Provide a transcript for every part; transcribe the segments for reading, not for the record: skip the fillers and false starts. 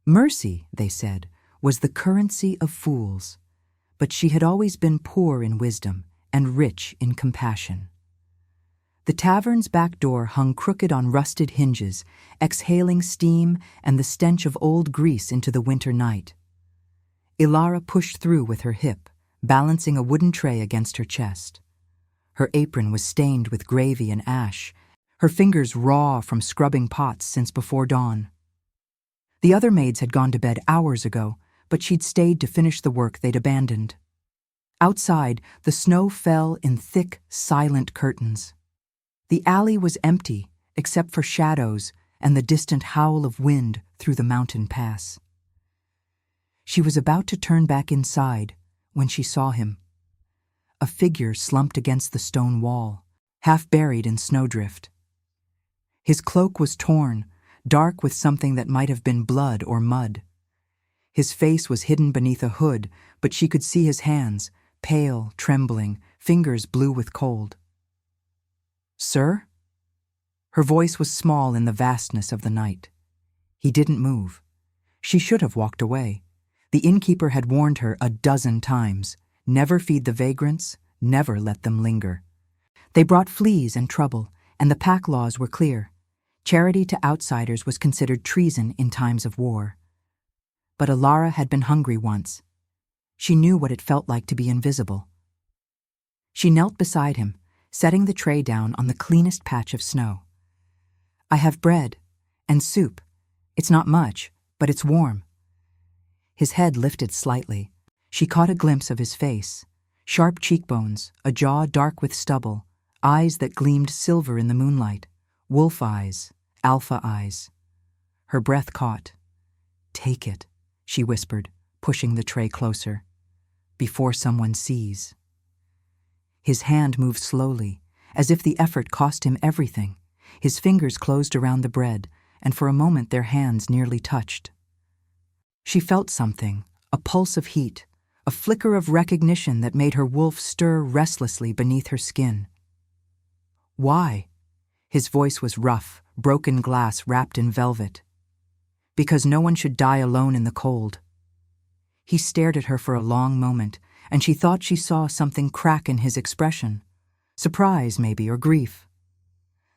Mercy, they said, was the currency of fools, but she had always been poor in wisdom and rich in compassion. The tavern's back door hung crooked on rusted hinges, exhaling steam and the stench of old grease into the winter night. Ilara pushed through with her hip, balancing a wooden tray against her chest. Her apron was stained with gravy and ash, her fingers raw from scrubbing pots since before dawn. The other maids had gone to bed hours ago, but she'd stayed to finish the work they'd abandoned. Outside, the snow fell in thick, silent curtains. The alley was empty, except for shadows and the distant howl of wind through the mountain pass. She was about to turn back inside when she saw him. A figure slumped against the stone wall, half buried in snowdrift. His cloak was torn, dark with something that might have been blood or mud. His face was hidden beneath a hood, but she could see his hands, pale, trembling, fingers blue with cold. "Sir?" Her voice was small in the vastness of the night. He didn't move. She should have walked away. The innkeeper had warned her a dozen times, never feed the vagrants, never let them linger. They brought fleas and trouble, and the pack laws were clear. Charity to outsiders was considered treason in times of war. But Ilara had been hungry once. She knew what it felt like to be invisible. She knelt beside him, setting the tray down on the cleanest patch of snow. "I have bread and soup. It's not much, but it's warm." His head lifted slightly. She caught a glimpse of his face, sharp cheekbones, a jaw dark with stubble, eyes that gleamed silver in the moonlight, wolf eyes, alpha eyes. Her breath caught. "Take it," she whispered, pushing the tray closer. "Before someone sees." His hand moved slowly, as if the effort cost him everything. His fingers closed around the bread, and for a moment their hands nearly touched. She felt something, a pulse of heat, a flicker of recognition that made her wolf stir restlessly beneath her skin. "Why?" His voice was rough, broken glass wrapped in velvet. "Because no one should die alone in the cold." He stared at her for a long moment, and she thought she saw something crack in his expression. Surprise, maybe, or grief.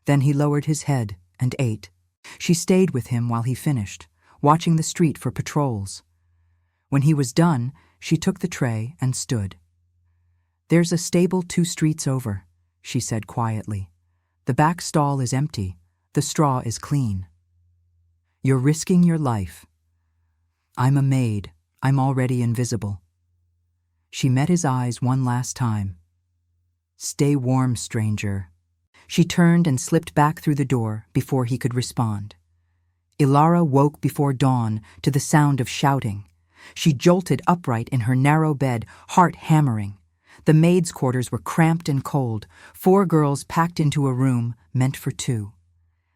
Then he lowered his head and ate. She stayed with him while he finished, watching the street for patrols. When he was done, she took the tray and stood. "There's a stable 2 streets over," she said quietly. "The back stall is empty. The straw is clean. You're risking your life." "I'm a maid. I'm already invisible." She met his eyes one last time. "Stay warm, stranger." She turned and slipped back through the door before he could respond. Ilara woke before dawn to the sound of shouting. She jolted upright in her narrow bed, heart hammering. The maids' quarters were cramped and cold, 4 girls packed into a room meant for 2.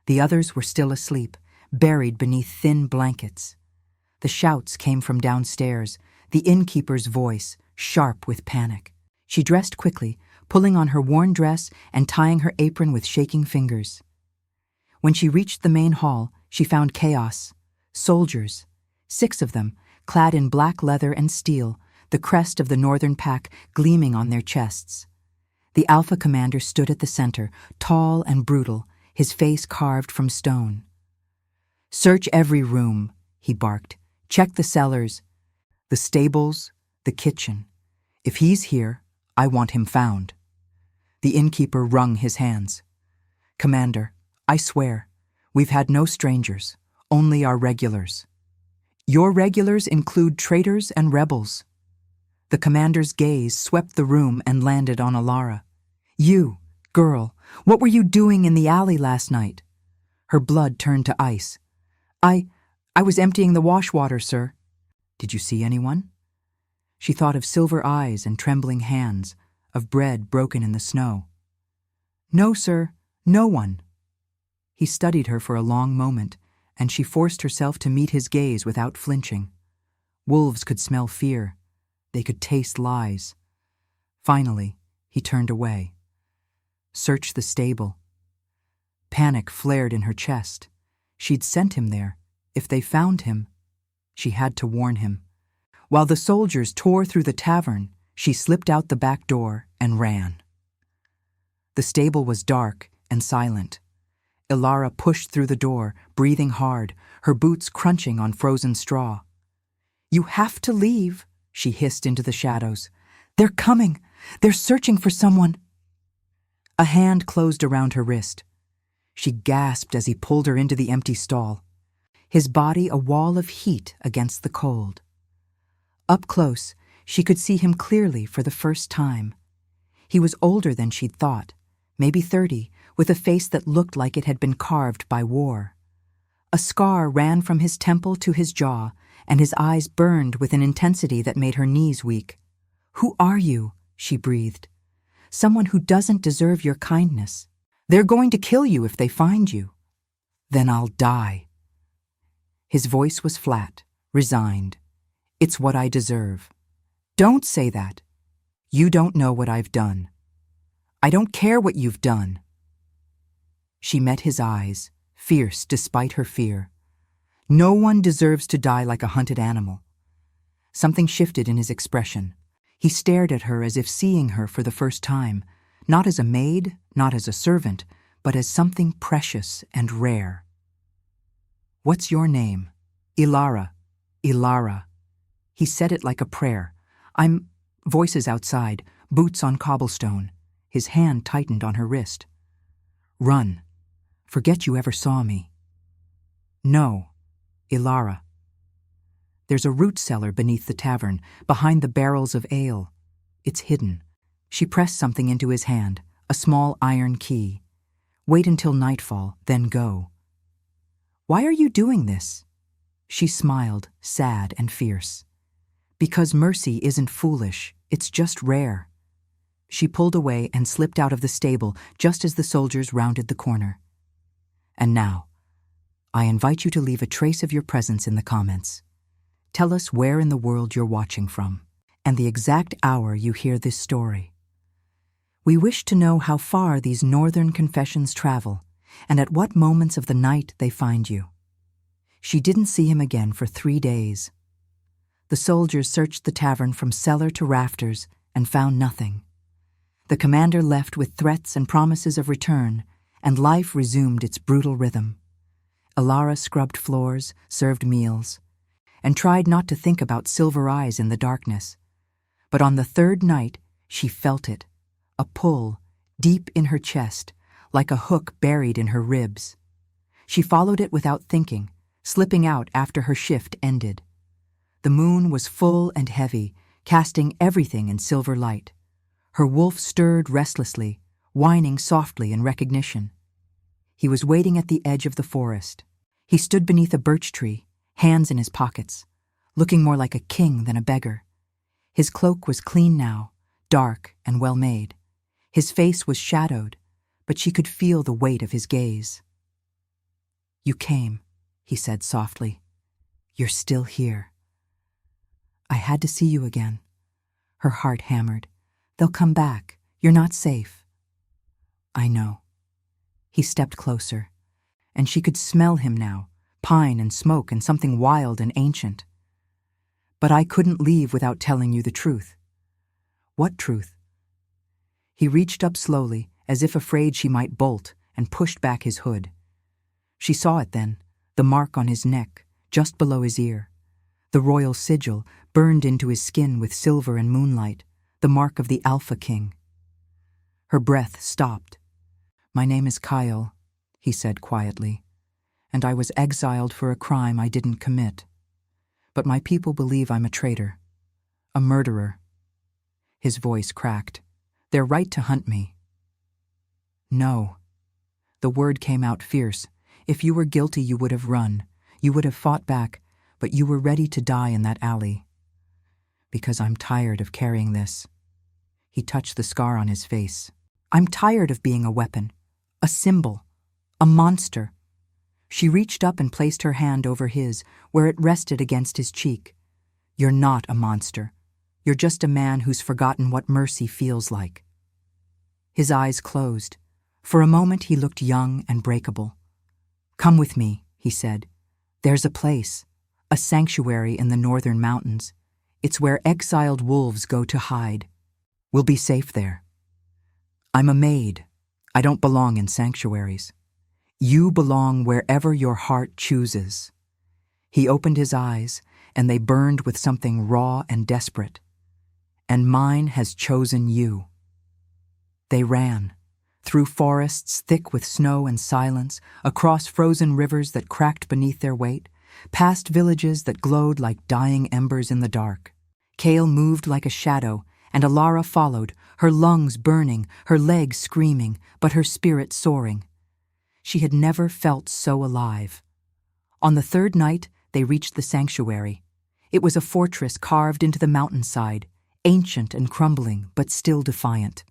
The others were still asleep, buried beneath thin blankets. The shouts came from downstairs, the innkeeper's voice, sharp with panic. She dressed quickly, pulling on her worn dress and tying her apron with shaking fingers. When she reached the main hall, she found chaos. Soldiers, 6 of them, clad in black leather and steel, the crest of the northern pack gleaming on their chests. The Alpha commander stood at the center, tall and brutal, his face carved from stone. "Search every room," he barked. "Check the cellars, the stables, the kitchen. If he's here, I want him found." The innkeeper wrung his hands. "Commander, I swear, we've had no strangers, only our regulars." "Your regulars include traitors and rebels." The commander's gaze swept the room and landed on Ilara. "You, girl, what were you doing in the alley last night?" Her blood turned to ice. I was emptying the wash water, sir." "Did you see anyone?" She thought of silver eyes and trembling hands, of bread broken in the snow. "No, sir, no one." He studied her for a long moment, and she forced herself to meet his gaze without flinching. Wolves could smell fear. They could taste lies. Finally, he turned away. Search the stable. Panic flared in her chest. She'd sent him there. If they found him... She had to warn him. While the soldiers tore through the tavern, she slipped out the back door and ran. The stable was dark and silent. Ilara pushed through the door, breathing hard, her boots crunching on frozen straw. "You have to leave," she hissed into the shadows. "They're coming. They're searching for someone." A hand closed around her wrist. She gasped as he pulled her into the empty stall, his body a wall of heat against the cold. Up close, she could see him clearly for the first time. He was older than she'd thought, maybe 30, with a face that looked like it had been carved by war. A scar ran from his temple to his jaw, and his eyes burned with an intensity that made her knees weak. "Who are you?" she breathed. "Someone who doesn't deserve your kindness. They're going to kill you if they find you." "Then I'll die." His voice was flat, resigned. "It's what I deserve." "Don't say that. You don't know what I've done." "I don't care what you've done." She met his eyes, fierce despite her fear. No one deserves to die like a hunted animal. Something shifted in his expression. He stared at her as if seeing her for the first time, not as a maid, not as a servant, but as something precious and rare. "What's your name?" "Ilara. Ilara." He said it like a prayer. "I'm—" Voices outside, boots on cobblestone. His hand tightened on her wrist. "Run. Forget you ever saw me." "No. Ilara." "There's a root cellar beneath the tavern, behind the barrels of ale. It's hidden." She pressed something into his hand, a small iron key. "Wait until nightfall, then go." "Why are you doing this?" She smiled, sad and fierce. "Because mercy isn't foolish, it's just rare." She pulled away and slipped out of the stable just as the soldiers rounded the corner. "And now, I invite you to leave a trace of your presence in the comments. Tell us where in the world you're watching from, and the exact hour you hear this story. We wish to know how far these northern confessions travel, and at what moments of the night they find you." She didn't see him again for 3 days. The soldiers searched the tavern from cellar to rafters and found nothing. The commander left with threats and promises of return, and life resumed its brutal rhythm. Ilara scrubbed floors, served meals, and tried not to think about Silver Eyes in the darkness. But on the 3rd night, she felt it, a pull, deep in her chest, like a hook buried in her ribs. She followed it without thinking, slipping out after her shift ended. The moon was full and heavy, casting everything in silver light. Her wolf stirred restlessly, whining softly in recognition. He was waiting at the edge of the forest. He stood beneath a birch tree, hands in his pockets, looking more like a king than a beggar. His cloak was clean now, dark and well made. His face was shadowed, but she could feel the weight of his gaze. "You came," he said softly. "You're still here." "I had to see you again." Her heart hammered. "They'll come back. You're not safe." "I know." He stepped closer, and she could smell him now, pine and smoke and something wild and ancient. "But I couldn't leave without telling you the truth." "What truth?" He reached up slowly, as if afraid she might bolt, and pushed back his hood. She saw it then, the mark on his neck, just below his ear. The royal sigil, burned into his skin with silver and moonlight, the mark of the Alpha King. Her breath stopped. "My name is Kyle," he said quietly, "and I was exiled for a crime I didn't commit. But my people believe I'm a traitor, a murderer." His voice cracked. "They're right to hunt me." "No." The word came out fierce. "If you were guilty, you would have run. You would have fought back, but you were ready to die in that alley." "Because I'm tired of carrying this." He touched the scar on his face. "I'm tired of being a weapon, a symbol, a monster." She reached up and placed her hand over his, where it rested against his cheek. "You're not a monster. You're just a man who's forgotten what mercy feels like." His eyes closed. For a moment he looked young and breakable. "Come with me," he said. "There's a place, a sanctuary in the northern mountains. It's where exiled wolves go to hide. We'll be safe there. I'm a maid. I don't belong in sanctuaries. You belong wherever your heart chooses." He opened his eyes, and they burned with something raw and desperate. "And mine has chosen you." They ran, through forests thick with snow and silence, across frozen rivers that cracked beneath their weight, past villages that glowed like dying embers in the dark. Kale moved like a shadow, and Alara followed, her lungs burning, her legs screaming, but her spirit soaring. She had never felt so alive. On the third night, they reached the sanctuary. It was a fortress carved into the mountainside, ancient and crumbling, but still defiant.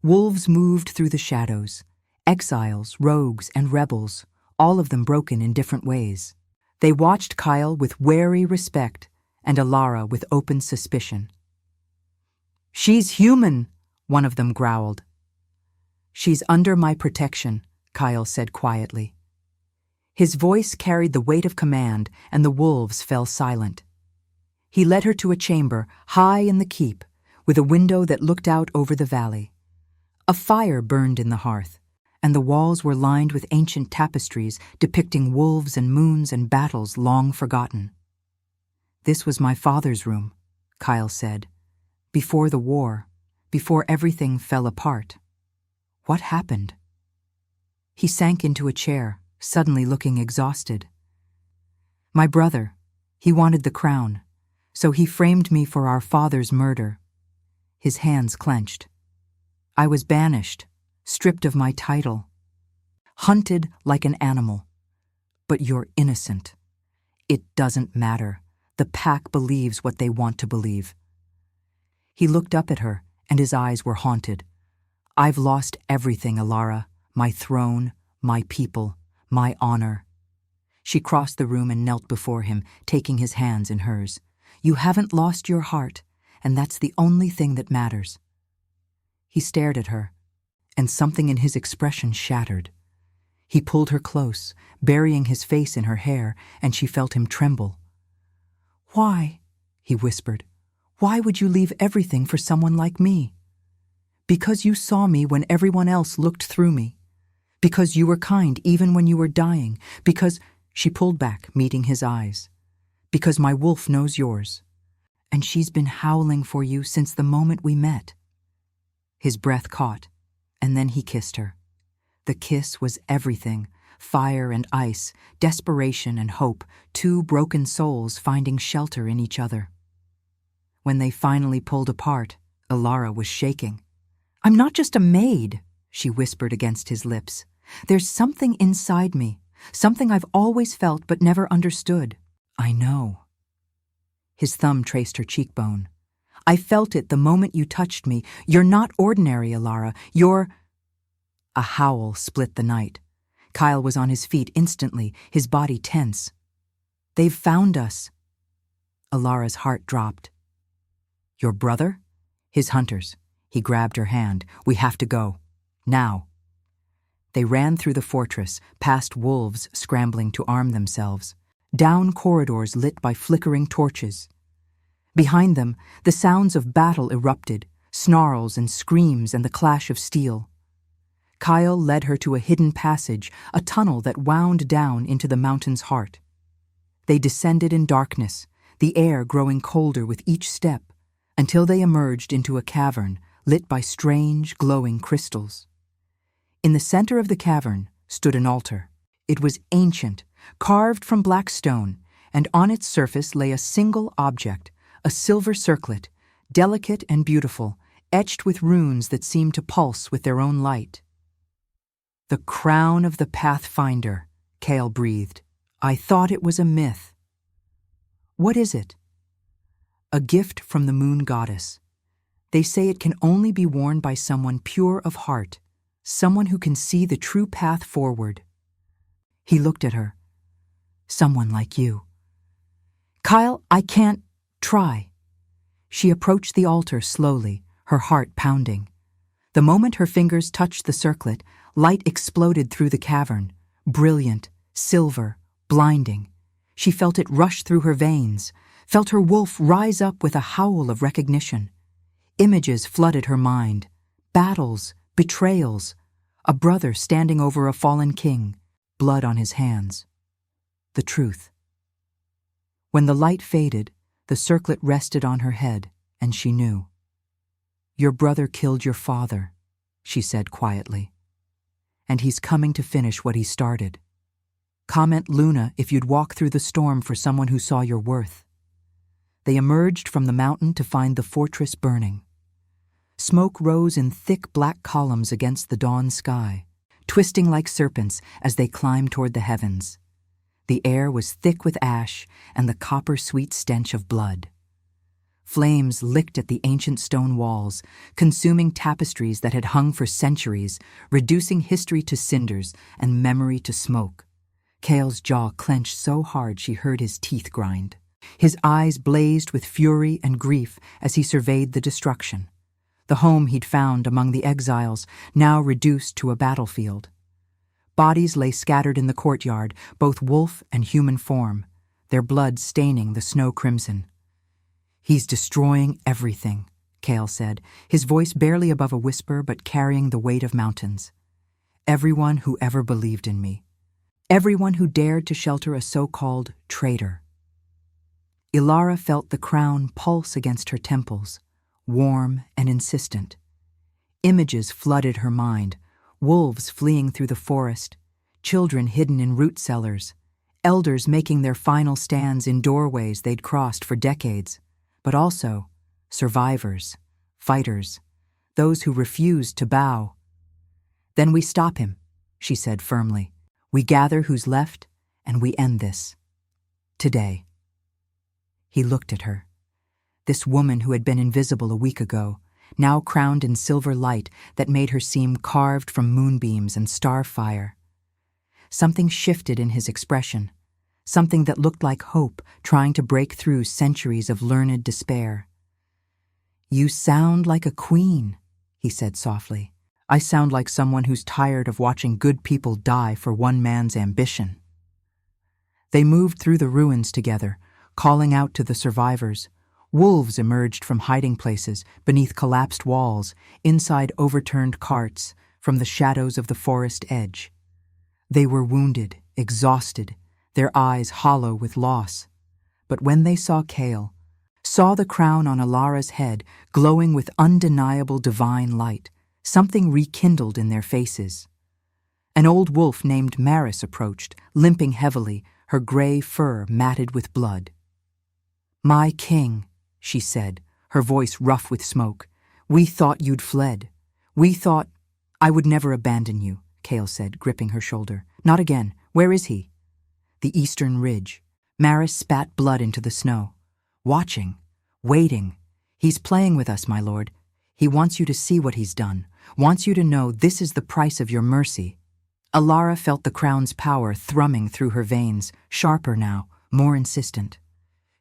Wolves moved through the shadows, exiles, rogues, and rebels, all of them broken in different ways. They watched Kyle with wary respect and Alara with open suspicion. "She's human," one of them growled. "She's under my protection," Kyle said quietly. His voice carried the weight of command, and the wolves fell silent. He led her to a chamber high in the keep, with a window that looked out over the valley. A fire burned in the hearth, and the walls were lined with ancient tapestries depicting wolves and moons and battles long forgotten. "This was my father's room," Kyle said. "Before the war, before everything fell apart. What happened?" He sank into a chair, suddenly looking exhausted. "My brother, he wanted the crown, so he framed me for our father's murder." His hands clenched. "I was banished, stripped of my title, hunted like an animal. But you're innocent. It doesn't matter. The pack believes what they want to believe." He looked up at her, and his eyes were haunted. "I've lost everything, Alara. My throne, my people, my honor." She crossed the room and knelt before him, taking his hands in hers. "You haven't lost your heart, and that's the only thing that matters." He stared at her, and something in his expression shattered. He pulled her close, burying his face in her hair, and she felt him tremble. "Why?" he whispered. "Why would you leave everything for someone like me?" "Because you saw me when everyone else looked through me. Because you were kind even when you were dying. Because—" She pulled back, meeting his eyes. "Because my wolf knows yours. And she's been howling for you since the moment we met." His breath caught, and then he kissed her. The kiss was everything, fire and ice, desperation and hope, two broken souls finding shelter in each other. When they finally pulled apart, Alara was shaking. "I'm not just a maid," she whispered against his lips. "There's something inside me, something I've always felt but never understood." "I know." His thumb traced her cheekbone. "I felt it the moment you touched me. You're not ordinary, Alara. You're—" A howl split the night. Kyle was on his feet instantly, his body tense. "They've found us." Alara's heart dropped. "Your brother?" "His hunters." He grabbed her hand. "We have to go. Now." They ran through the fortress, past wolves scrambling to arm themselves, down corridors lit by flickering torches. Behind them, the sounds of battle erupted, snarls and screams and the clash of steel. Kyle led her to a hidden passage, a tunnel that wound down into the mountain's heart. They descended in darkness, the air growing colder with each step, until they emerged into a cavern lit by strange, glowing crystals. In the center of the cavern stood an altar. It was ancient, carved from black stone, and on its surface lay a single object, a silver circlet, delicate and beautiful, etched with runes that seemed to pulse with their own light. "The crown of the Pathfinder," Kale breathed. "I thought it was a myth." "What is it?" "A gift from the moon goddess. They say it can only be worn by someone pure of heart, someone who can see the true path forward." He looked at her. "Someone like you." "Kyle, I can't try." She approached the altar slowly, her heart pounding. The moment her fingers touched the circlet, light exploded through the cavern, brilliant, silver, blinding. She felt it rush through her veins, felt her wolf rise up with a howl of recognition. Images flooded her mind. Battles, betrayals, a brother standing over a fallen king, blood on his hands. The truth. When the light faded, the circlet rested on her head, and she knew. "Your brother killed your father," she said quietly. "And he's coming to finish what he started. Comment Luna if you'd walk through the storm for someone who saw your worth." They emerged from the mountain to find the fortress burning. Smoke rose in thick black columns against the dawn sky, twisting like serpents as they climbed toward the heavens. The air was thick with ash and the copper-sweet stench of blood. Flames licked at the ancient stone walls, consuming tapestries that had hung for centuries, reducing history to cinders and memory to smoke. Kale's jaw clenched so hard she heard his teeth grind. His eyes blazed with fury and grief as he surveyed the destruction. The home he'd found among the exiles, now reduced to a battlefield. Bodies lay scattered in the courtyard, both wolf and human form, their blood staining the snow crimson. "He's destroying everything," Kale said, his voice barely above a whisper but carrying the weight of mountains. "Everyone who ever believed in me. Everyone who dared to shelter a so-called traitor." Ilara felt the crown pulse against her temples, warm and insistent. Images flooded her mind, wolves fleeing through the forest, children hidden in root cellars, elders making their final stands in doorways they'd crossed for decades, but also survivors, fighters, those who refused to bow. "Then we stop him," she said firmly. "We gather who's left, and we end this. Today." He looked at her. This woman who had been invisible a week ago, now crowned in silver light that made her seem carved from moonbeams and star fire. Something shifted in his expression, something that looked like hope trying to break through centuries of learned despair. "You sound like a queen," he said softly. "I sound like someone who's tired of watching good people die for one man's ambition." They moved through the ruins together, calling out to the survivors. Wolves emerged from hiding places, beneath collapsed walls, inside overturned carts, from the shadows of the forest edge. They were wounded, exhausted, their eyes hollow with loss. But when they saw Kale, saw the crown on Ilara's head glowing with undeniable divine light, something rekindled in their faces. An old wolf named Maris approached, limping heavily, her gray fur matted with blood. "My king," she said, her voice rough with smoke. "We thought you'd fled. We thought—" "I would never abandon you," Kale said, gripping her shoulder. "Not again. Where is he?" "The eastern ridge." Maris spat blood into the snow. "Watching. Waiting. He's playing with us, my lord. He wants you to see what he's done. Wants you to know this is the price of your mercy." Ilara felt the crown's power thrumming through her veins, sharper now, more insistent.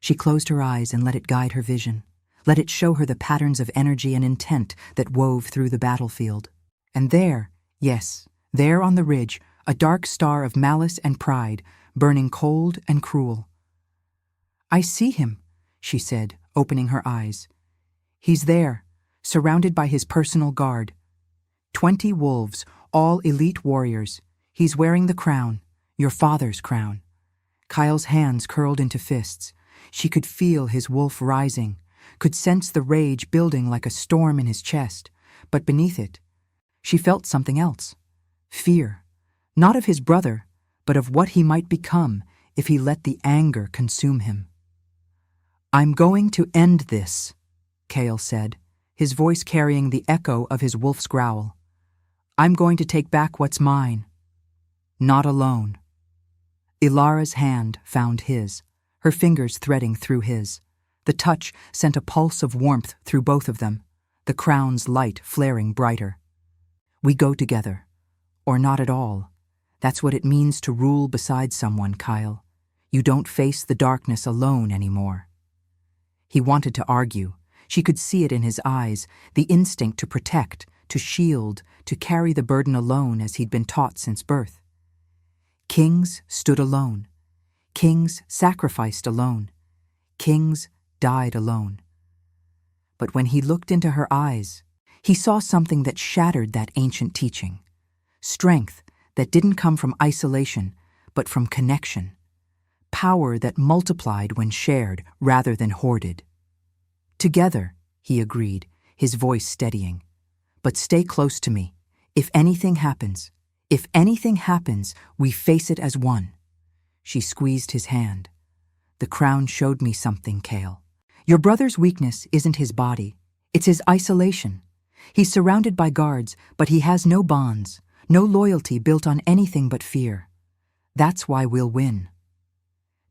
She closed her eyes and let it guide her vision, let it show her the patterns of energy and intent that wove through the battlefield. And there, yes, there on the ridge, a dark star of malice and pride, burning cold and cruel. "I see him," she said, opening her eyes. "He's there, surrounded by his personal guard. 20 wolves, all elite warriors. He's wearing the crown, your father's crown." Kyle's hands curled into fists. She could feel his wolf rising, could sense the rage building like a storm in his chest, but beneath it, she felt something else. Fear, not of his brother, but of what he might become if he let the anger consume him. "I'm going to end this," Kale said, his voice carrying the echo of his wolf's growl. "I'm going to take back what's mine. Not alone." Ilara's hand found his, her fingers threading through his. The touch sent a pulse of warmth through both of them, the crown's light flaring brighter. "We go together. Or not at all. That's what it means to rule beside someone, Kyle. You don't face the darkness alone anymore." He wanted to argue. She could see it in his eyes, the instinct to protect, to shield, to carry the burden alone as he'd been taught since birth. Kings stood alone. Kings sacrificed alone. Kings died alone. But when he looked into her eyes, he saw something that shattered that ancient teaching. Strength that didn't come from isolation, but from connection. Power that multiplied when shared rather than hoarded. Together, he agreed, his voice steadying. But stay close to me. If anything happens, we face it as one. She squeezed his hand. The crown showed me something, Kale. Your brother's weakness isn't his body. It's his isolation. He's surrounded by guards, but he has no bonds, no loyalty built on anything but fear. That's why we'll win.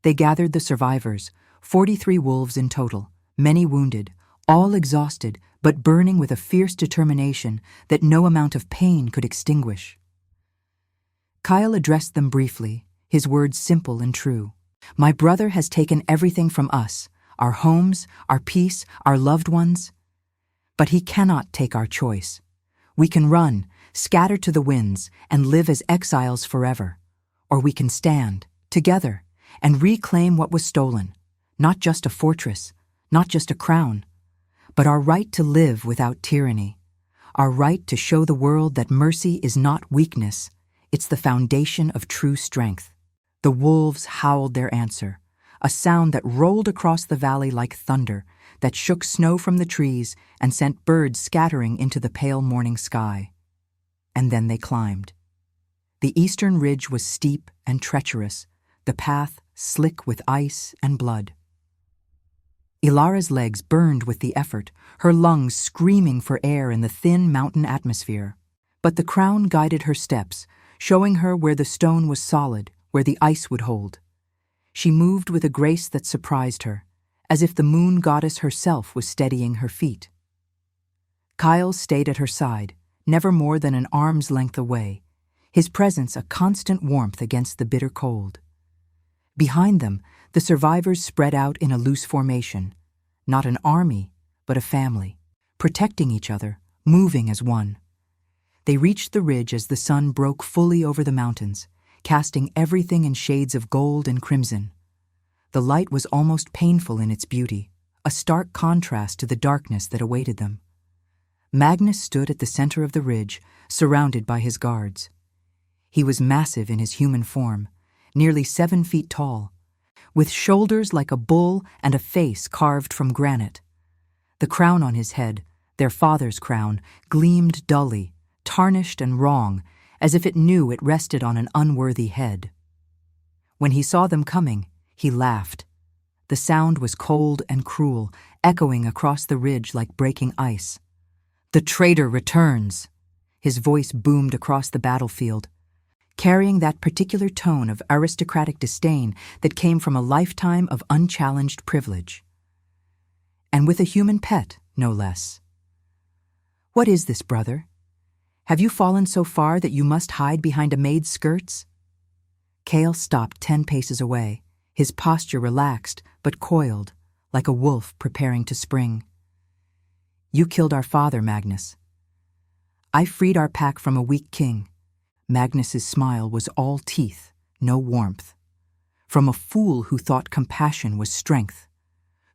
They gathered the survivors, 43 wolves in total, many wounded, all exhausted, but burning with a fierce determination that no amount of pain could extinguish. Kyle addressed them briefly, his words simple and true. My brother has taken everything from us, our homes, our peace, our loved ones. But he cannot take our choice. We can run, scatter to the winds, and live as exiles forever. Or we can stand, together, and reclaim what was stolen, not just a fortress, not just a crown, but our right to live without tyranny, our right to show the world that mercy is not weakness, it's the foundation of true strength. The wolves howled their answer, a sound that rolled across the valley like thunder, that shook snow from the trees and sent birds scattering into the pale morning sky. And then they climbed. The eastern ridge was steep and treacherous, the path slick with ice and blood. Ilara's legs burned with the effort, her lungs screaming for air in the thin mountain atmosphere. But the crown guided her steps, showing her where the stone was solid, where the ice would hold. She moved with a grace that surprised her, as if the moon goddess herself was steadying her feet. Kyle stayed at her side, never more than an arm's length away, his presence a constant warmth against the bitter cold. Behind them, the survivors spread out in a loose formation, not an army, but a family, protecting each other, moving as one. They reached the ridge as the sun broke fully over the mountains, casting everything in shades of gold and crimson. The light was almost painful in its beauty, a stark contrast to the darkness that awaited them. Magnus stood at the center of the ridge, surrounded by his guards. He was massive in his human form, nearly 7 feet tall, with shoulders like a bull and a face carved from granite. The crown on his head, their father's crown, gleamed dully, tarnished and wrong, as if it knew it rested on an unworthy head. When he saw them coming, he laughed. The sound was cold and cruel, echoing across the ridge like breaking ice. "The traitor returns!" His voice boomed across the battlefield, carrying that particular tone of aristocratic disdain that came from a lifetime of unchallenged privilege. And with a human pet, no less. "What is this, brother? Have you fallen so far that you must hide behind a maid's skirts?" Kale stopped 10 paces away, his posture relaxed but coiled, like a wolf preparing to spring. "You killed our father, Magnus. I freed our pack from a weak king." Magnus's smile was all teeth, no warmth. "From a fool who thought compassion was strength,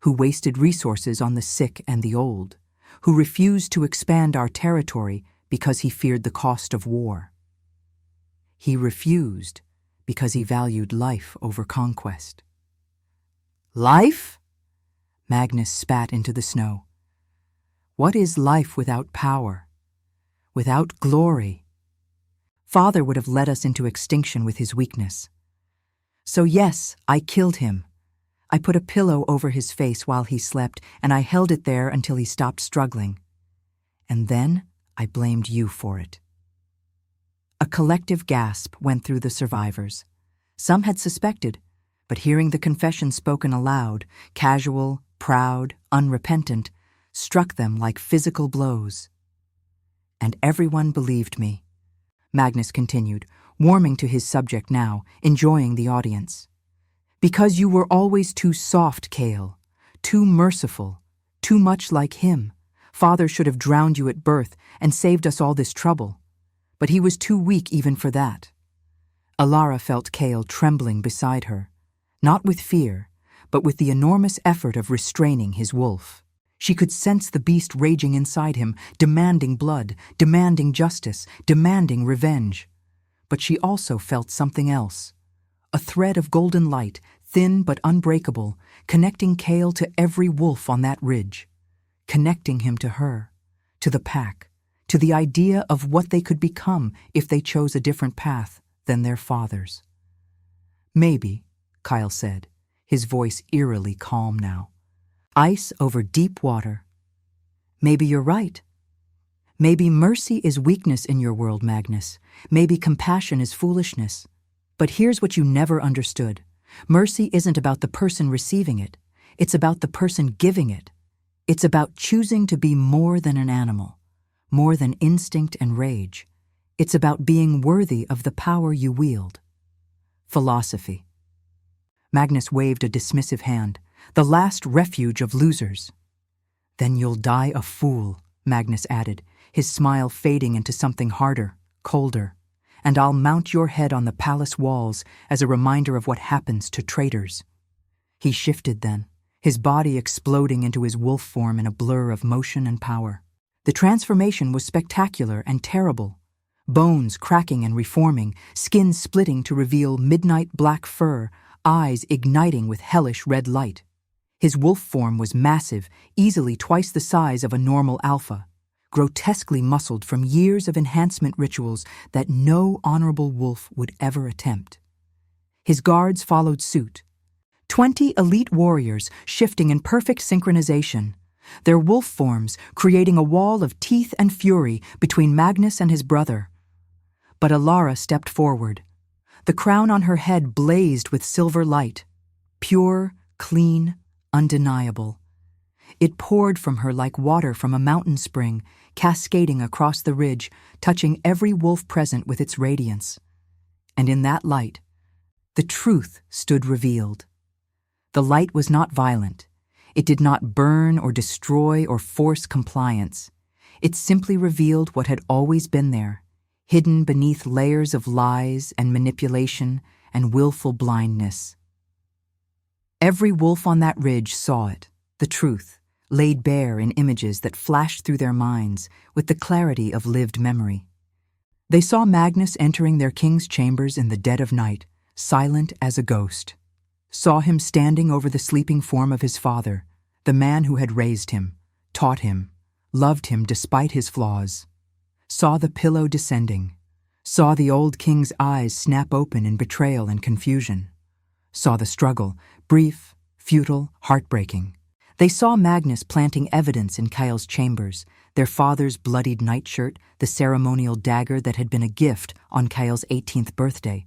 who wasted resources on the sick and the old, who refused to expand our territory because he feared the cost of war. He refused because he valued life over conquest." "Life?" Magnus spat into the snow. "What is life without power? Without glory? Father would have led us into extinction with his weakness. So yes, I killed him. I put a pillow over his face while he slept, and I held it there until he stopped struggling. And then I blamed you for it." A collective gasp went through the survivors. Some had suspected, but hearing the confession spoken aloud, casual, proud, unrepentant, struck them like physical blows. "And everyone believed me," Magnus continued, warming to his subject now, enjoying the audience. "Because you were always too soft, Kale, too merciful, too much like him. Father should have drowned you at birth and saved us all this trouble. But he was too weak even for that." Ilara felt Kale trembling beside her. not with fear, but with the enormous effort of restraining his wolf. She could sense the beast raging inside him, demanding blood, demanding justice, demanding revenge. But she also felt something else. A thread of golden light, thin but unbreakable, connecting Kale to every wolf on that ridge. Connecting him to her, to the pack, to the idea of what they could become if they chose a different path than their fathers. "Maybe," Kyle said, his voice eerily calm now. "Ice over deep water. Maybe you're right. Maybe mercy is weakness in your world, Magnus. Maybe compassion is foolishness. But here's what you never understood. Mercy isn't about the person receiving it. It's about the person giving it. It's about choosing to be more than an animal, more than instinct and rage. It's about being worthy of the power you wield." Philosophy. Magnus waved a dismissive hand. "The last refuge of losers." "Then you'll die a fool," Magnus added, his smile fading into something harder, colder. "And I'll mount your head on the palace walls as a reminder of what happens to traitors." He shifted then, his body exploding into his wolf form in a blur of motion and power. The transformation was spectacular and terrible. Bones cracking and reforming, skin splitting to reveal midnight black fur, eyes igniting with hellish red light. His wolf form was massive, easily twice the size of a normal alpha, grotesquely muscled from years of enhancement rituals that no honorable wolf would ever attempt. His guards followed suit. 20 elite warriors shifting in perfect synchronization, their wolf forms creating a wall of teeth and fury between Magnus and his brother. But Alara stepped forward. The crown on her head blazed with silver light, pure, clean, undeniable. It poured from her like water from a mountain spring, cascading across the ridge, touching every wolf present with its radiance. And in that light, the truth stood revealed. The light was not violent. It did not burn or destroy or force compliance. It simply revealed what had always been there, hidden beneath layers of lies and manipulation and willful blindness. Every wolf on that ridge saw it, the truth, laid bare in images that flashed through their minds with the clarity of lived memory. They saw Magnus entering their king's chambers in the dead of night, silent as a ghost. Saw him standing over the sleeping form of his father, the man who had raised him, taught him, loved him despite his flaws. Saw the pillow descending. Saw the old king's eyes snap open in betrayal and confusion. Saw the struggle, brief, futile, heartbreaking. They saw Magnus planting evidence in Kyle's chambers, their father's bloodied nightshirt, the ceremonial dagger that had been a gift on Kyle's 18th birthday.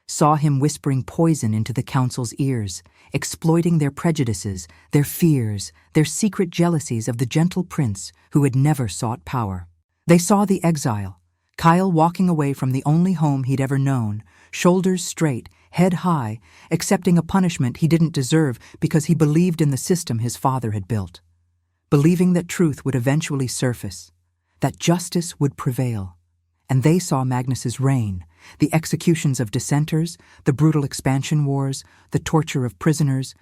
Saw him whispering poison into the council's ears, exploiting their prejudices, their fears, their secret jealousies of the gentle prince who had never sought power. They saw the exile, Kyle walking away from the only home he'd ever known, shoulders straight, head high, accepting a punishment he didn't deserve because he believed in the system his father had built. Believing that truth would eventually surface, that justice would prevail. And they saw Magnus's reign, the executions of dissenters, the brutal expansion wars, the torture of prisoners,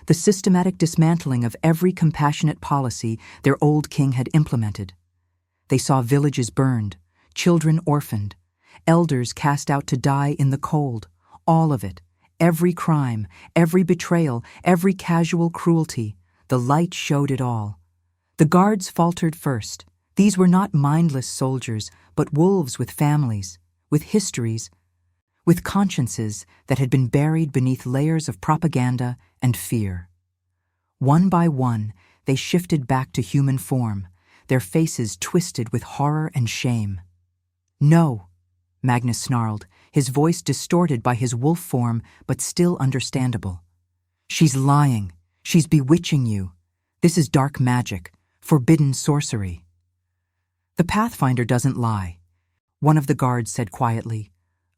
the systematic dismantling of every compassionate policy their old king had implemented. They saw villages burned, children orphaned, elders cast out to die in the cold, all of it, every crime, every betrayal, every casual cruelty. The light showed it all. The guards faltered first. These were not mindless soldiers, but wolves with families, with histories, with consciences that had been buried beneath layers of propaganda and fear. One by one, they shifted back to human form, their faces twisted with horror and shame. "No," Magnus snarled, his voice distorted by his wolf form but still understandable. "She's lying. She's bewitching you. This is dark magic, forbidden sorcery." "The Pathfinder doesn't lie," one of the guards said quietly.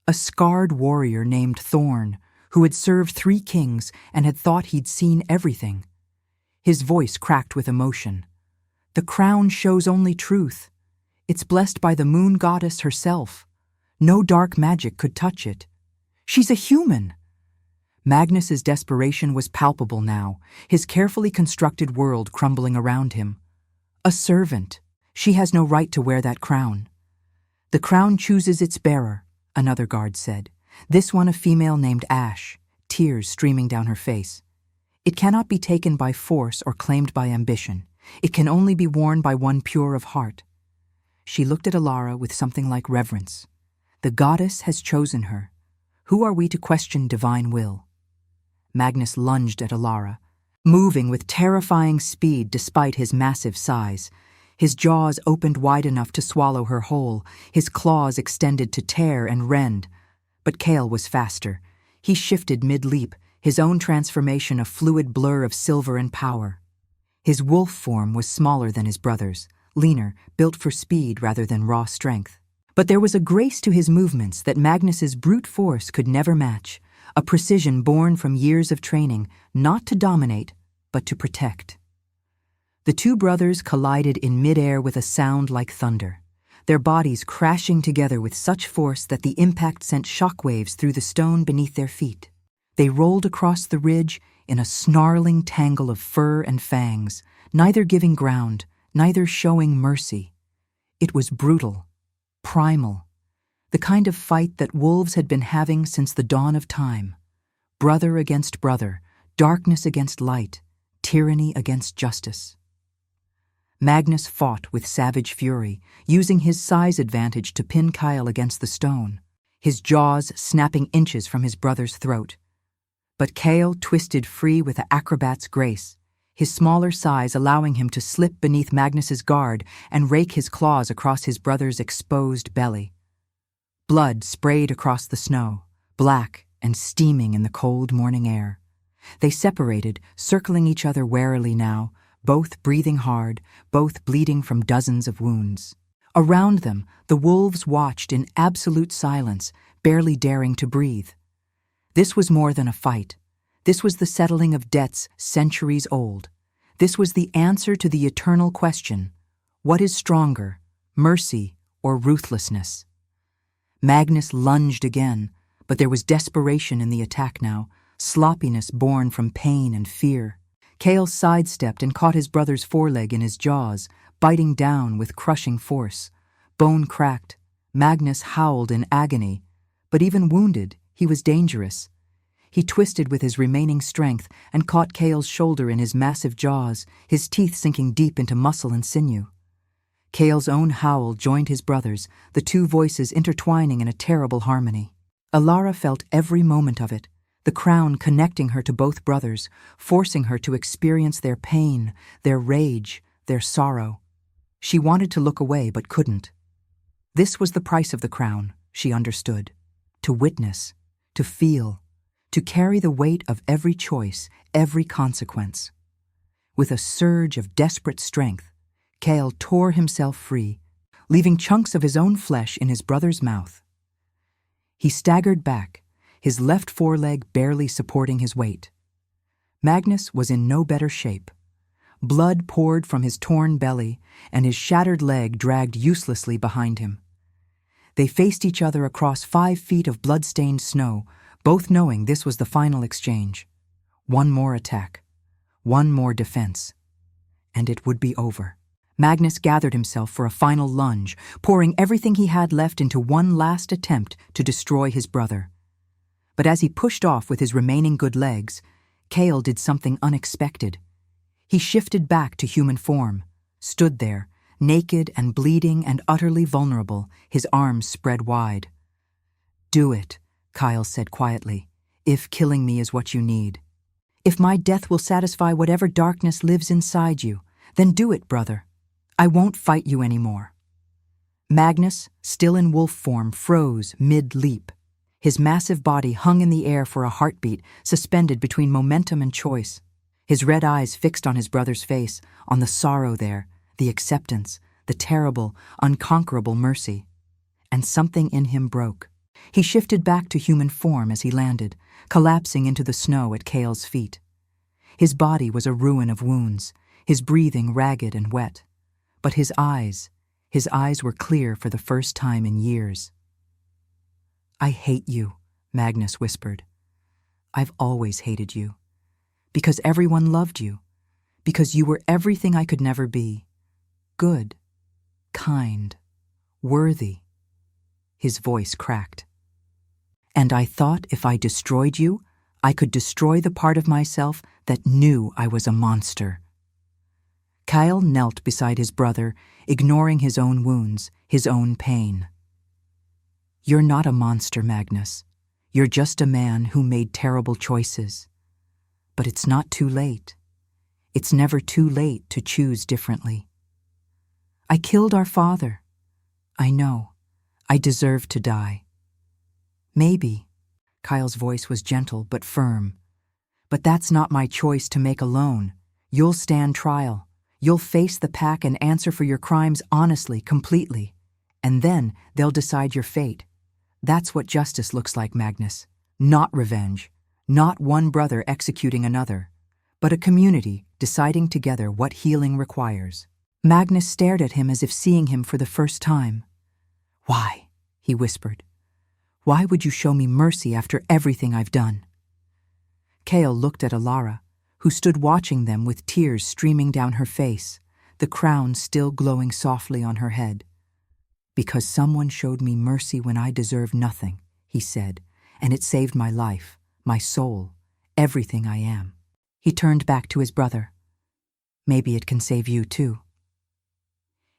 A scarred warrior named Thorn, who had served 3 kings and had thought he'd seen everything. His voice cracked with emotion. "The crown shows only truth. It's blessed by the moon goddess herself. No dark magic could touch it. She's a human." Magnus's desperation was palpable now, his carefully constructed world crumbling around him. A servant. She has no right to wear that crown. The crown chooses its bearer, another guard said. This one a female named Ash, tears streaming down her face. It cannot be taken by force or claimed by ambition. It can only be worn by one pure of heart. She looked at Alara with something like reverence. The goddess has chosen her. Who are we to question divine will? Magnus lunged at Alara, moving with terrifying speed despite his massive size. His jaws opened wide enough to swallow her whole, his claws extended to tear and rend. But Kale was faster. He shifted mid-leap, his own transformation a fluid blur of silver and power. His wolf form was smaller than his brother's, leaner, built for speed rather than raw strength. But there was a grace to his movements that Magnus's brute force could never match, a precision born from years of training, not to dominate, but to protect. The two brothers collided in midair with a sound like thunder, their bodies crashing together with such force that the impact sent shockwaves through the stone beneath their feet. They rolled across the ridge in a snarling tangle of fur and fangs, neither giving ground, neither showing mercy. It was brutal, primal, the kind of fight that wolves had been having since the dawn of time. Brother against brother, darkness against light, tyranny against justice. Magnus fought with savage fury, using his size advantage to pin Kyle against the stone, his jaws snapping inches from his brother's throat. But Kale twisted free with an acrobat's grace, his smaller size allowing him to slip beneath Magnus's guard and rake his claws across his brother's exposed belly. Blood sprayed across the snow, black and steaming in the cold morning air. They separated, circling each other warily now, both breathing hard, both bleeding from dozens of wounds. Around them, the wolves watched in absolute silence, barely daring to breathe. This was more than a fight. This was the settling of debts centuries old. This was the answer to the eternal question: what is stronger, mercy or ruthlessness? Magnus lunged again, but there was desperation in the attack now, sloppiness born from pain and fear. Kale sidestepped and caught his brother's foreleg in his jaws, biting down with crushing force. Bone cracked. Magnus howled in agony, but even wounded, he was dangerous. He twisted with his remaining strength and caught Kale's shoulder in his massive jaws, his teeth sinking deep into muscle and sinew. Kale's own howl joined his brother's, the two voices intertwining in a terrible harmony. Alara felt every moment of it, the crown connecting her to both brothers, forcing her to experience their pain, their rage, their sorrow. She wanted to look away but couldn't. This was the price of the crown, she understood. To witness, to feel, to carry the weight of every choice, every consequence. With a surge of desperate strength, Kale tore himself free, leaving chunks of his own flesh in his brother's mouth. He staggered back, his left foreleg barely supporting his weight. Magnus was in no better shape. Blood poured from his torn belly, and his shattered leg dragged uselessly behind him. They faced each other across 5 feet of blood-stained snow, both knowing this was the final exchange. One more attack, one more defense, and it would be over. Magnus gathered himself for a final lunge, pouring everything he had left into one last attempt to destroy his brother. But as he pushed off with his remaining good legs, Kale did something unexpected. He shifted back to human form, stood there, naked and bleeding and utterly vulnerable, his arms spread wide. "Do it," Kyle said quietly, "if killing me is what you need. If my death will satisfy whatever darkness lives inside you, then do it, brother. I won't fight you anymore." Magnus, still in wolf form, froze mid-leap. His massive body hung in the air for a heartbeat, suspended between momentum and choice. His red eyes fixed on his brother's face, on the sorrow there, the acceptance, the terrible, unconquerable mercy. And something in him broke. He shifted back to human form as he landed, collapsing into the snow at Kale's feet. His body was a ruin of wounds, his breathing ragged and wet. But his eyes were clear for the first time in years. "I hate you," Magnus whispered. I've always hated you. Because everyone loved you. Because you were everything I could never be. Good, kind, worthy. His voice cracked. And I thought if I destroyed you, I could destroy the part of myself that knew I was a monster. Kyle knelt beside his brother, ignoring his own wounds, his own pain. You're not a monster, Magnus. You're just a man who made terrible choices. But it's not too late. It's never too late to choose differently. I killed our father. I know. I deserve to die. Maybe. Kyle's voice was gentle but firm. But that's not my choice to make alone. You'll stand trial. You'll face the pack and answer for your crimes honestly, completely. And then they'll decide your fate. That's what justice looks like, Magnus. Not revenge. Not one brother executing another. But a community deciding together what healing requires. Magnus stared at him as if seeing him for the first time. Why? He whispered. Why would you show me mercy after everything I've done? Kale looked at Alara, who stood watching them with tears streaming down her face, the crown still glowing softly on her head. Because someone showed me mercy when I deserved nothing, he said, and it saved my life, my soul, everything I am. He turned back to his brother. Maybe it can save you too.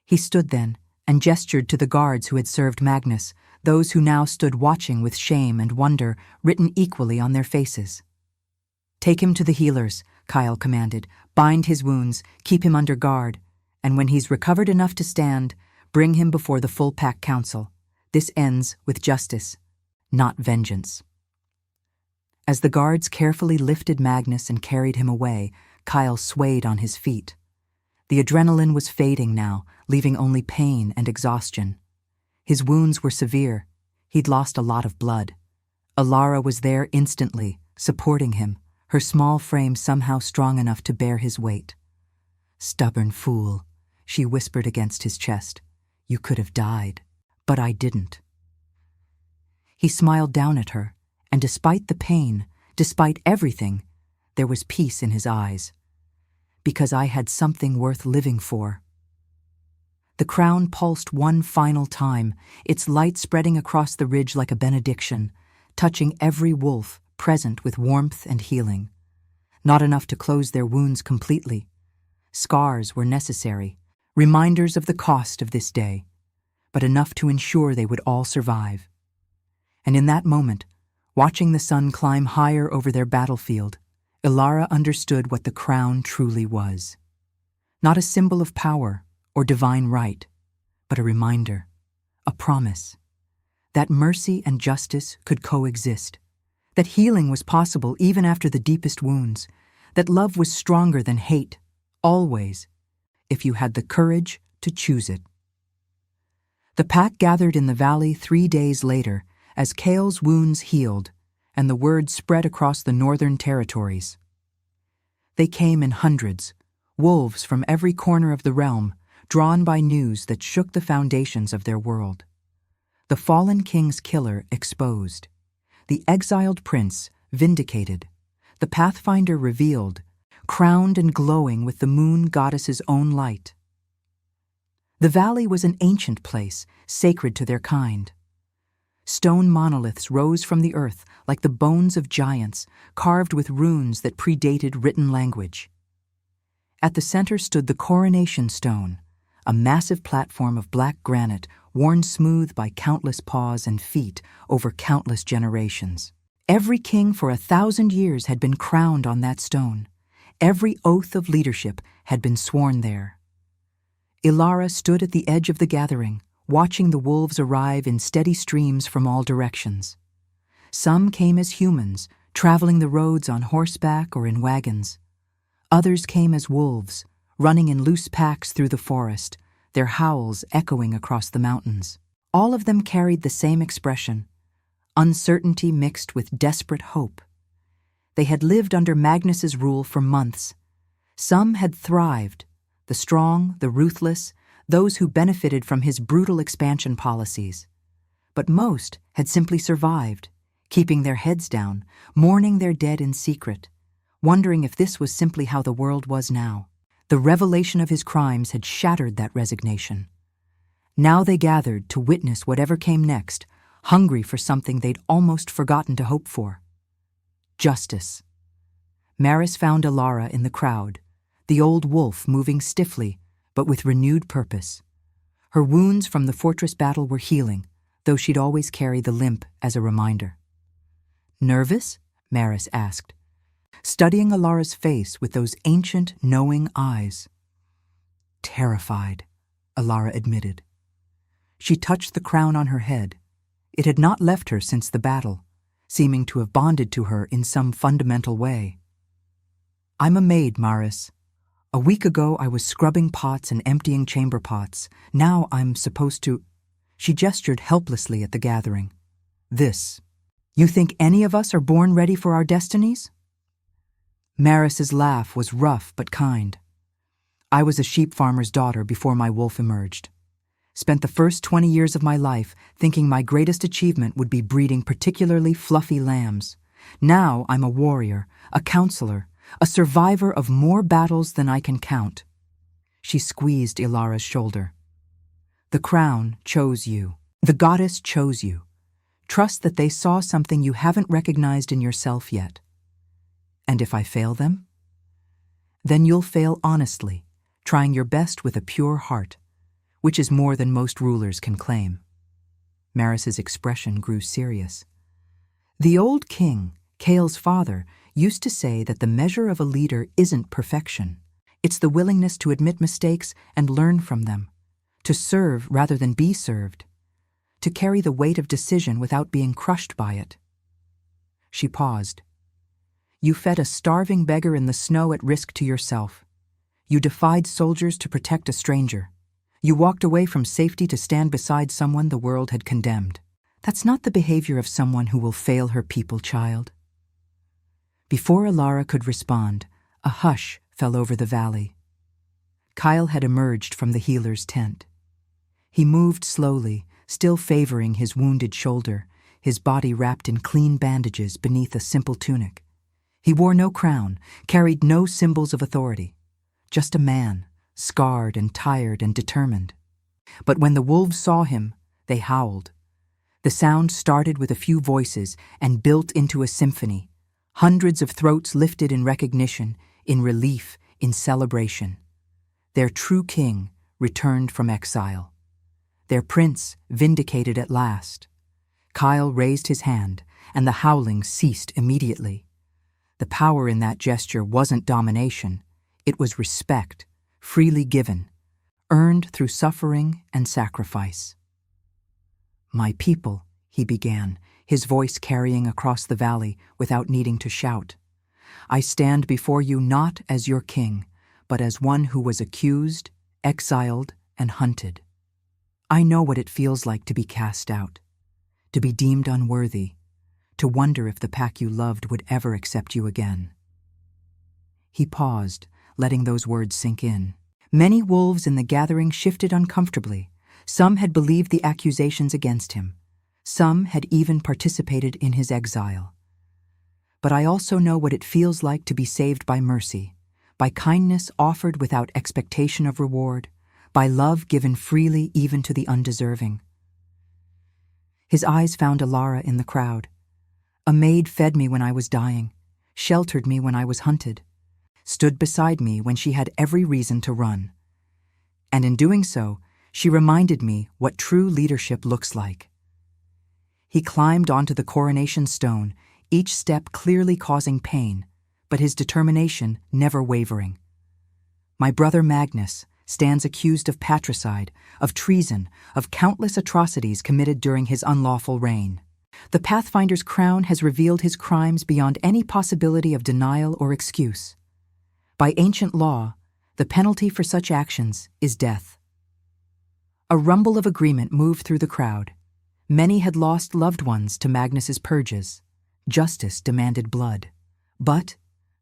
He stood then and gestured to the guards who had served Magnus, those who now stood watching with shame and wonder written equally on their faces. Take him to the healers, Kyle commanded. Bind his wounds, keep him under guard, and when he's recovered enough to stand, bring him before the full pack council. This ends with justice, not vengeance. As the guards carefully lifted Magnus and carried him away, Kyle swayed on his feet. The adrenaline was fading now, leaving only pain and exhaustion. His wounds were severe. He'd lost a lot of blood. Alara was there instantly, supporting him, her small frame somehow strong enough to bear his weight. Stubborn fool, she whispered against his chest. You could have died, but I didn't. He smiled down at her, and despite the pain, despite everything, there was peace in his eyes. Because I had something worth living for. The crown pulsed one final time, its light spreading across the ridge like a benediction, touching every wolf present with warmth and healing. Not enough to close their wounds completely. Scars were necessary, reminders of the cost of this day, but enough to ensure they would all survive. And in that moment, watching the sun climb higher over their battlefield, Alara understood what the crown truly was. Not a symbol of power or divine right, but a reminder, a promise, that mercy and justice could coexist, that healing was possible even after the deepest wounds, that love was stronger than hate, always, if you had the courage to choose it. The pack gathered in the valley 3 days later as Kale's wounds healed and the word spread across the northern territories. They came in hundreds, wolves from every corner of the realm, drawn by news that shook the foundations of their world. The fallen king's killer exposed, the exiled prince vindicated, the pathfinder revealed, crowned and glowing with the moon goddess's own light. The valley was an ancient place, sacred to their kind. Stone monoliths rose from the earth like the bones of giants, carved with runes that predated written language. At the center stood the coronation stone, a massive platform of black granite worn smooth by countless paws and feet over countless generations. Every king for 1,000 years had been crowned on that stone. Every oath of leadership had been sworn there. Alara stood at the edge of the gathering, watching the wolves arrive in steady streams from all directions. Some came as humans, traveling the roads on horseback or in wagons. Others came as wolves, running in loose packs through the forest, their howls echoing across the mountains. All of them carried the same expression, uncertainty mixed with desperate hope. They had lived under Magnus's rule for months. Some had thrived, the strong, the ruthless, those who benefited from his brutal expansion policies. But most had simply survived, keeping their heads down, mourning their dead in secret, wondering if this was simply how the world was now. The revelation of his crimes had shattered that resignation. Now they gathered to witness whatever came next, hungry for something they'd almost forgotten to hope for. Justice. Maris found Alara in the crowd, the old wolf moving stiffly, but with renewed purpose. Her wounds from the fortress battle were healing, though she'd always carry the limp as a reminder. "Nervous?" Maris asked, studying Alara's face with those ancient, knowing eyes. "Terrified," Alara admitted. She touched the crown on her head. It had not left her since the battle, seeming to have bonded to her in some fundamental way. "I'm a maid, Maris. A week ago I was scrubbing pots and emptying chamber pots. Now I'm supposed to—" She gestured helplessly at the gathering. "This. You think any of us are born ready for our destinies?" Maris's laugh was rough but kind. "I was a sheep farmer's daughter before my wolf emerged. Spent the first 20 years of my life thinking my greatest achievement would be breeding particularly fluffy lambs. Now I'm a warrior, a counselor, a survivor of more battles than I can count." She squeezed Ilara's shoulder. "The crown chose you. The goddess chose you. Trust that they saw something you haven't recognized in yourself yet. And if I fail them? Then you'll fail honestly, trying your best with a pure heart, which is more than most rulers can claim." Maris's expression grew serious. "The old king, Kale's father, used to say that the measure of a leader isn't perfection. It's the willingness to admit mistakes and learn from them, to serve rather than be served, to carry the weight of decision without being crushed by it." She paused. "You fed a starving beggar in the snow at risk to yourself. You defied soldiers to protect a stranger. You walked away from safety to stand beside someone the world had condemned. That's not the behavior of someone who will fail her people, child." Before Alara could respond, a hush fell over the valley. Kyle had emerged from the healer's tent. He moved slowly, still favoring his wounded shoulder, his body wrapped in clean bandages beneath a simple tunic. He wore no crown, carried no symbols of authority. Just a man, scarred and tired and determined. But when the wolves saw him, they howled. The sound started with a few voices and built into a symphony. Hundreds of throats lifted in recognition, in relief, in celebration. Their true king returned from exile. Their prince vindicated at last. Kyle raised his hand, and the howling ceased immediately. The power in that gesture wasn't domination. It was respect, freely given, earned through suffering and sacrifice. "My people," he began, his voice carrying across the valley without needing to shout. "I stand before you not as your king, but as one who was accused, exiled, and hunted. I know what it feels like to be cast out, to be deemed unworthy, to wonder if the pack you loved would ever accept you again." He paused, letting those words sink in. Many wolves in the gathering shifted uncomfortably. Some had believed the accusations against him. Some had even participated in his exile. But I also know what it feels like to be saved by mercy, by kindness offered without expectation of reward, by love given freely even to the undeserving. His eyes found Alara in the crowd. "A maid fed me when I was dying, sheltered me when I was hunted, stood beside me when she had every reason to run. And in doing so, she reminded me what true leadership looks like." He climbed onto the coronation stone, each step clearly causing pain, but his determination never wavering. "My brother Magnus stands accused of patricide, of treason, of countless atrocities committed during his unlawful reign. The Pathfinder's crown has revealed his crimes beyond any possibility of denial or excuse. By ancient law, the penalty for such actions is death." A rumble of agreement moved through the crowd. Many had lost loved ones to Magnus's purges. Justice demanded blood. "But,"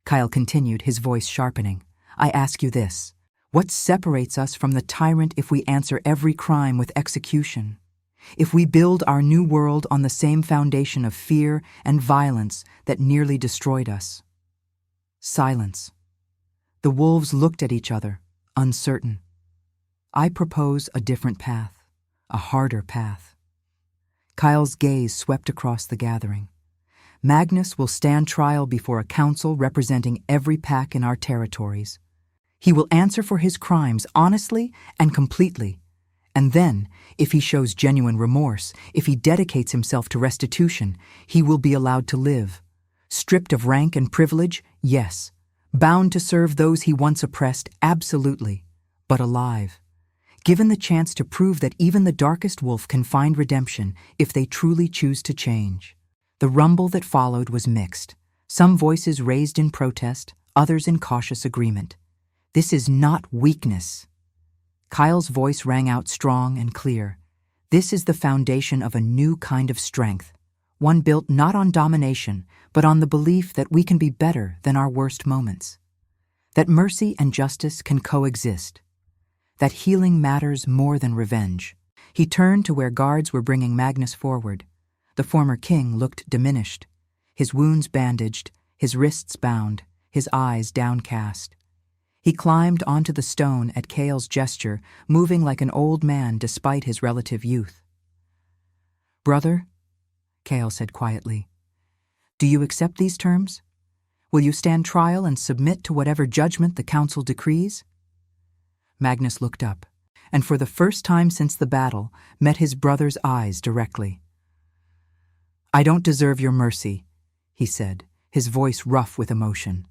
Kyle continued, his voice sharpening, "I ask you this. What separates us from the tyrant if we answer every crime with execution? if we build our new world on the same foundation of fear and violence that nearly destroyed us. Silence. The wolves looked at each other, uncertain. I propose a different path, a harder path. Kyle's gaze swept across the gathering. Magnus will stand trial before a council representing every pack in our territories. He will answer for his crimes honestly and completely. And then, if he shows genuine remorse, if he dedicates himself to restitution, he will be allowed to live. Stripped of rank and privilege, yes. Bound to serve those he once oppressed, absolutely. But alive. Given the chance to prove that even the darkest wolf can find redemption if they truly choose to change. The rumble that followed was mixed. Some voices raised in protest, others in cautious agreement. This is not weakness. Kyle's voice rang out strong and clear. This is the foundation of a new kind of strength, one built not on domination, but on the belief that we can be better than our worst moments, that mercy and justice can coexist, that healing matters more than revenge. He turned to where guards were bringing Magnus forward. The former king looked diminished, his wounds bandaged, his wrists bound, his eyes downcast. He climbed onto the stone at Kale's gesture, moving like an old man despite his relative youth. "Brother," Kale said quietly, "do you accept these terms? Will you stand trial and submit to whatever judgment the council decrees?" Magnus looked up, and for the first time since the battle, met his brother's eyes directly. "I don't deserve your mercy," he said, his voice rough with emotion,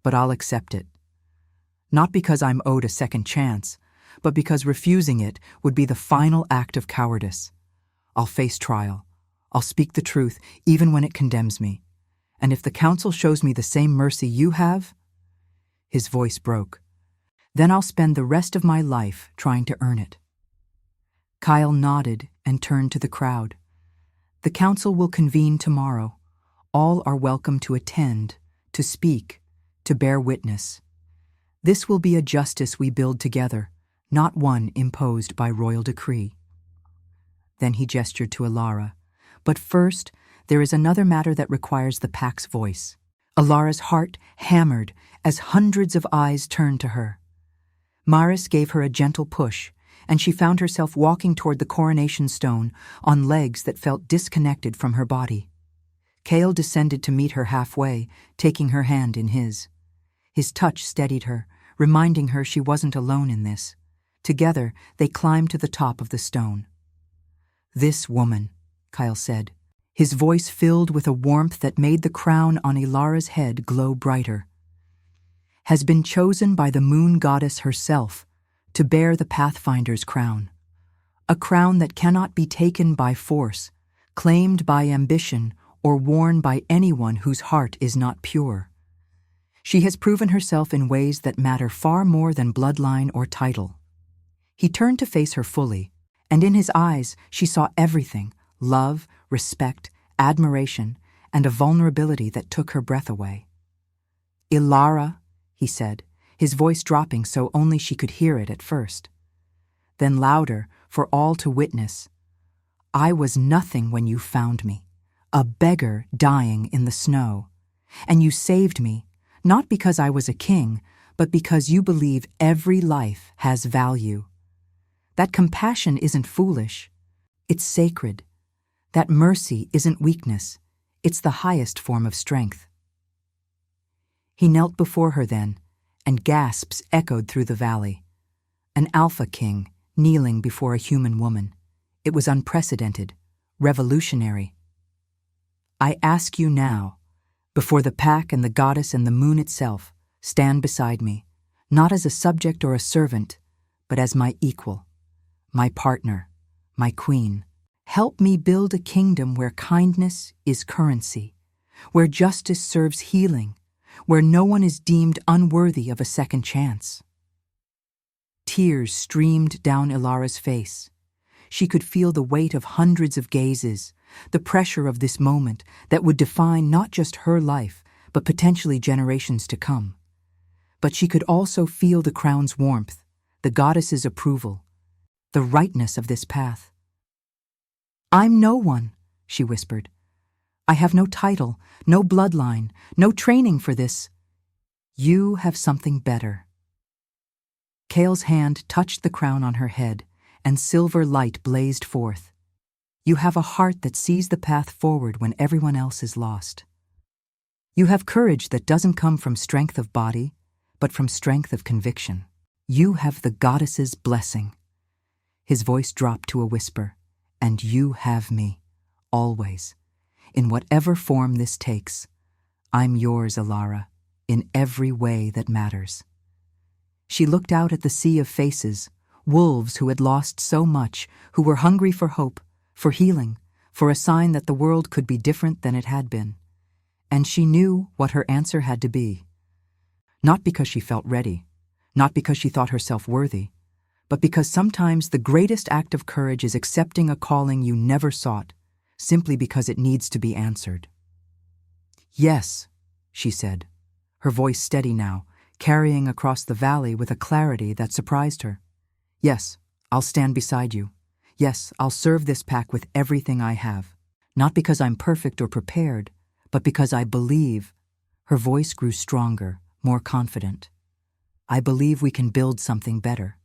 "but I'll accept it. Not because I'm owed a second chance, but because refusing it would be the final act of cowardice. I'll face trial. I'll speak the truth even when it condemns me. And if the council shows me the same mercy you have," his voice broke, "then I'll spend the rest of my life trying to earn it." Kyle nodded and turned to the crowd. "The council will convene tomorrow. All are welcome to attend, to speak, to bear witness. This will be a justice we build together, not one imposed by royal decree." Then he gestured to Alara. "But first, there is another matter that requires the pack's voice." Alara's heart hammered as hundreds of eyes turned to her. Maris gave her a gentle push, and she found herself walking toward the coronation stone on legs that felt disconnected from her body. Kale descended to meet her halfway, taking her hand in his. His touch steadied her, reminding her she wasn't alone in this. Together, they climbed to the top of the stone. "This woman," Kyle said, his voice filled with a warmth that made the crown on Ilara's head glow brighter, "has been chosen by the moon goddess herself to bear the Pathfinder's crown. A crown that cannot be taken by force, claimed by ambition, or worn by anyone whose heart is not pure. She has proven herself in ways that matter far more than bloodline or title." He turned to face her fully, and in his eyes she saw everything: love, respect, admiration, and a vulnerability that took her breath away. "Ilara," he said, his voice dropping so only she could hear it at first. Then louder, for all to witness, "I was nothing when you found me, a beggar dying in the snow. And you saved me, not because I was a king, but because you believe every life has value. That compassion isn't foolish, it's sacred. That mercy isn't weakness, it's the highest form of strength." He knelt before her then, and gasps echoed through the valley. An alpha king kneeling before a human woman. It was unprecedented, revolutionary. "I ask you now, before the pack and the goddess and the moon itself, stand beside me, not as a subject or a servant, but as my equal, my partner, my queen. Help me build a kingdom where kindness is currency, where justice serves healing, where no one is deemed unworthy of a second chance." Tears streamed down Ilara's face. She could feel the weight of hundreds of gazes, the pressure of this moment that would define not just her life, but potentially generations to come. But she could also feel the crown's warmth, the goddess's approval, the rightness of this path. "I'm no one," she whispered. "I have no title, no bloodline, no training for this. You have something better." Kale's hand touched the crown on her head, and silver light blazed forth. "You have a heart that sees the path forward when everyone else is lost. You have courage that doesn't come from strength of body, but from strength of conviction. You have the goddess's blessing." His voice dropped to a whisper. "And you have me, always, in whatever form this takes. I'm yours, Alara, in every way that matters." She looked out at the sea of faces, wolves who had lost so much, who were hungry for hope, for healing, for a sign that the world could be different than it had been. And she knew what her answer had to be. Not because she felt ready, not because she thought herself worthy, but because sometimes the greatest act of courage is accepting a calling you never sought, simply because it needs to be answered. "Yes," she said, her voice steady now, carrying across the valley with a clarity that surprised her. "Yes, I'll stand beside you. Yes, I'll serve this pack with everything I have. Not because I'm perfect or prepared, but because I believe." Her voice grew stronger, more confident. "I believe we can build something better.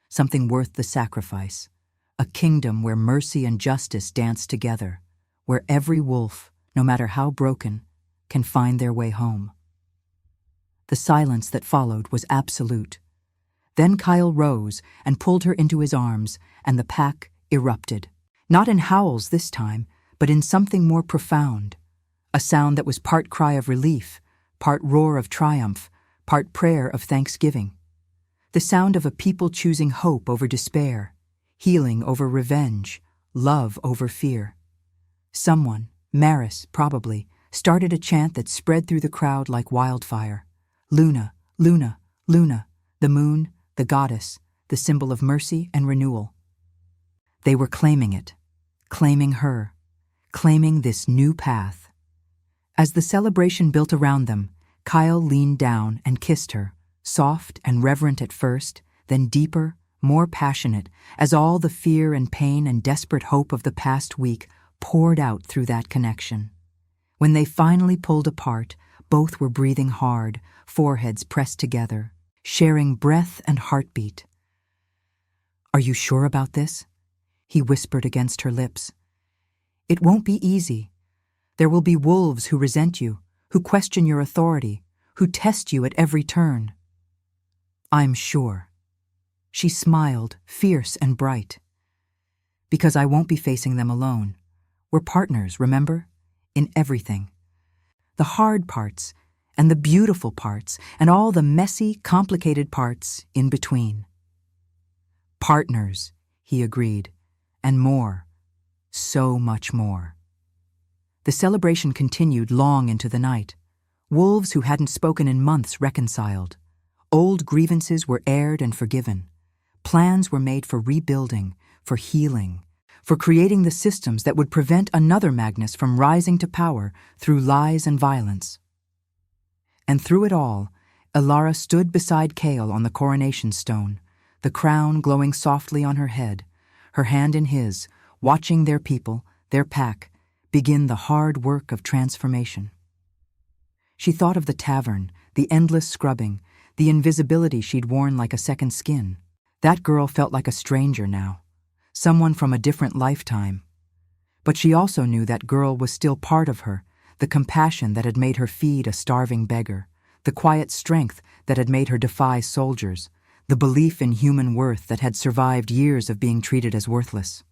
Something worth the sacrifice, a kingdom where mercy and justice dance together, where every wolf, no matter how broken, can find their way home." The silence that followed was absolute. Then Kyle rose and pulled her into his arms, and the pack erupted. Not in howls this time, but in something more profound, a sound that was part cry of relief, part roar of triumph, part prayer of thanksgiving. The sound of a people choosing hope over despair, healing over revenge, love over fear. Someone, Maris probably, started a chant that spread through the crowd like wildfire. "Luna, Luna, Luna," the moon, the goddess, the symbol of mercy and renewal. They were claiming it, claiming her, claiming this new path. As the celebration built around them, Kyle leaned down and kissed her, soft and reverent at first, then deeper, more passionate, as all the fear and pain and desperate hope of the past week poured out through that connection. When they finally pulled apart, both were breathing hard, foreheads pressed together, sharing breath and heartbeat. "Are you sure about this?" he whispered against her lips. "It won't be easy. There will be wolves who resent you, who question your authority, who test you at every turn." "I'm sure." She smiled, fierce and bright. "Because I won't be facing them alone. We're partners, remember? In everything. The hard parts, and the beautiful parts, and all the messy, complicated parts in between." "Partners," he agreed, "and more. So much more." The celebration continued long into the night. Wolves who hadn't spoken in months reconciled. Old grievances were aired and forgiven. Plans were made for rebuilding, for healing, for creating the systems that would prevent another Magnus from rising to power through lies and violence. And through it all, Alara stood beside Kale on the coronation stone, the crown glowing softly on her head, her hand in his, watching their people, their pack, begin the hard work of transformation. She thought of the tavern, the endless scrubbing, the invisibility she'd worn like a second skin. That girl felt like a stranger now, someone from a different lifetime. But she also knew that girl was still part of her, the compassion that had made her feed a starving beggar, the quiet strength that had made her defy soldiers, the belief in human worth that had survived years of being treated as worthless.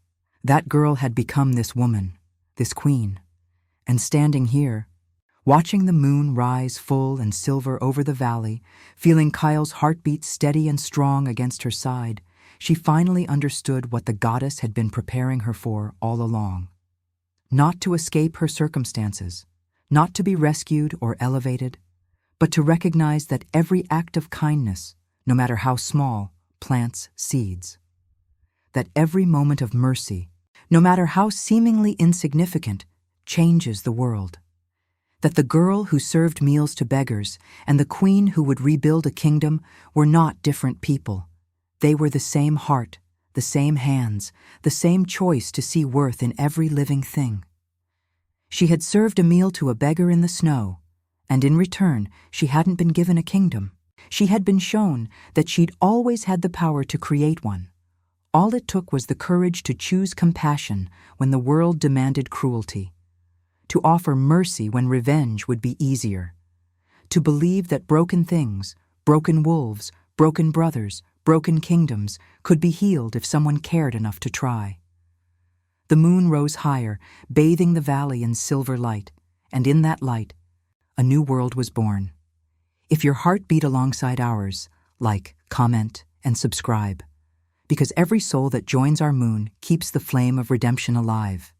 That girl had become this woman, this queen. And standing here, watching the moon rise full and silver over the valley, feeling Kyle's heartbeat steady and strong against her side, she finally understood what the goddess had been preparing her for all along. Not to escape her circumstances, not to be rescued or elevated, but to recognize that every act of kindness, no matter how small, plants seeds. That every moment of mercy, no matter how seemingly insignificant, changes the world. That the girl who served meals to beggars and the queen who would rebuild a kingdom were not different people. They were the same heart, the same hands, the same choice to see worth in every living thing. She had served a meal to a beggar in the snow, and in return she hadn't been given a kingdom. She had been shown that she'd always had the power to create one. All it took was the courage to choose compassion when the world demanded cruelty, to offer mercy when revenge would be easier, to believe that broken things, broken wolves, broken brothers, broken kingdoms could be healed if someone cared enough to try. The moon rose higher, bathing the valley in silver light, and in that light, a new world was born. If your heart beat alongside ours, like, comment, and subscribe, because every soul that joins our moon keeps the flame of redemption alive.